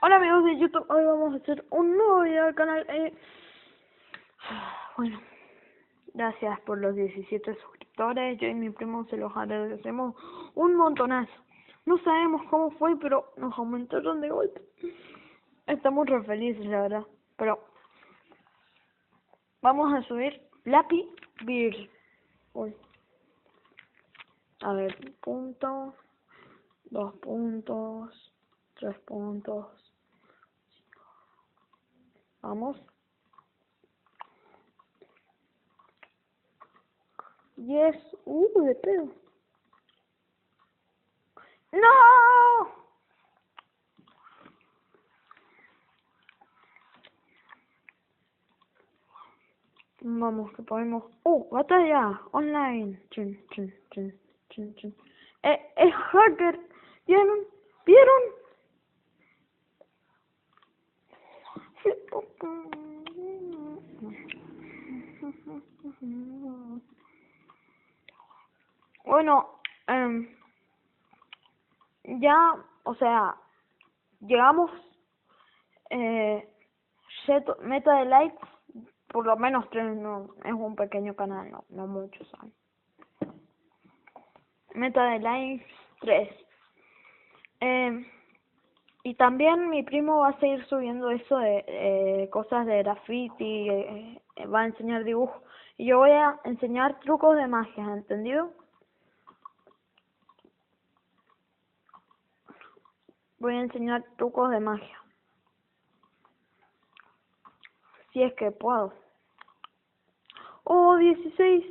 Hola amigos de YouTube, hoy vamos a hacer un nuevo video al canal. Bueno, gracias por los 17 suscriptores. Yo y mi primo se los agradecemos un montonazo. No sabemos cómo fue, pero nos aumentaron de golpe. Estamos re felices, la verdad. Pero vamos a subir Flapee Beer. Uy. A ver, punto, 2 puntos, 3 puntos. Vamos. 10. De pedo. ¡No! Vamos, que podemos. Batalla online. Chun, chun, chun, chun, chun. Es hacker. ¿Vieron? ¿Vieron? Bueno, ya, o sea, llegamos meta de likes, por lo menos 3, no, es un pequeño canal, no muchos son. Meta de likes 3. Y también mi primo va a seguir subiendo eso de cosas de graffiti, va a enseñar dibujos. Y yo voy a enseñar trucos de magia, ¿entendido? Voy a enseñar trucos de magia. Si es que puedo. 16,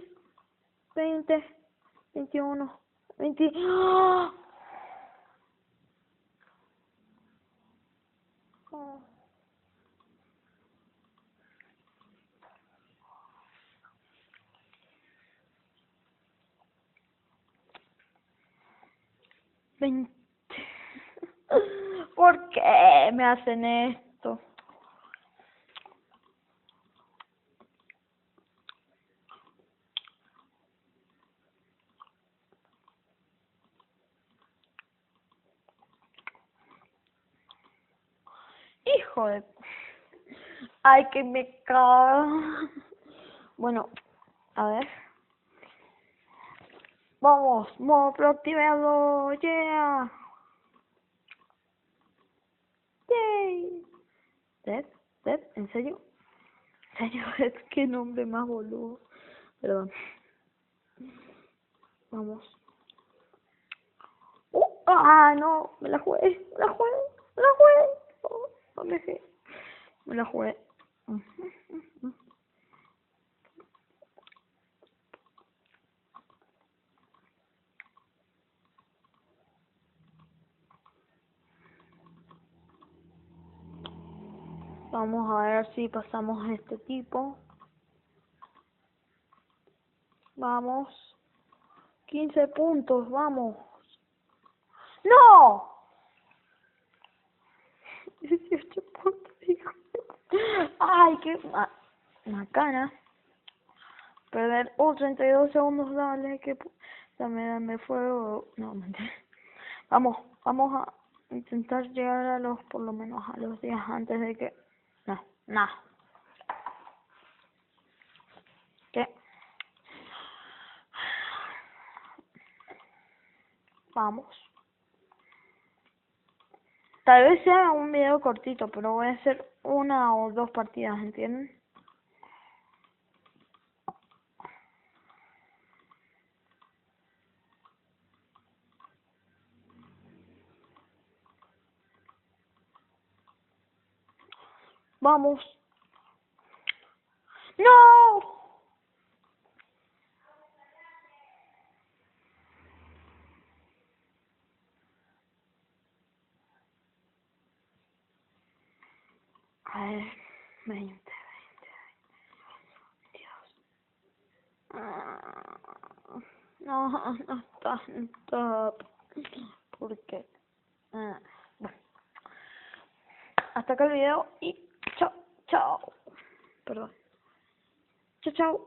20, 21, 20... ¡Oh! Oh. ¿Por qué me hacen esto? Hijo de... Ay, que me cago. Bueno, a ver. Vamos, modo proactivado, yeah. Yay. ¿Dead? ¿En serio? ¿En serio? Es que nombre más boludo. Perdón. Vamos. No, me la jugué. Oh, no me dejé. Me la jugué. Vamos a ver si pasamos a este tipo. Vamos. 15 puntos, vamos. ¡No! 18 puntos, hijo. Ay, qué macana. Perder. 32 segundos, dale, que dame fuego. No, mentira. Vamos a intentar llegar a los, por lo menos a los días antes de que... No. ¿Qué? Vamos. Tal vez sea un video cortito, pero voy a hacer 1 o 2 partidas, ¿entienden? Vamos. ¡No! A ver, 20. Dios. No está en top. ¿Por qué? Bueno. Hasta acá el video y chao. Perdón. Chao.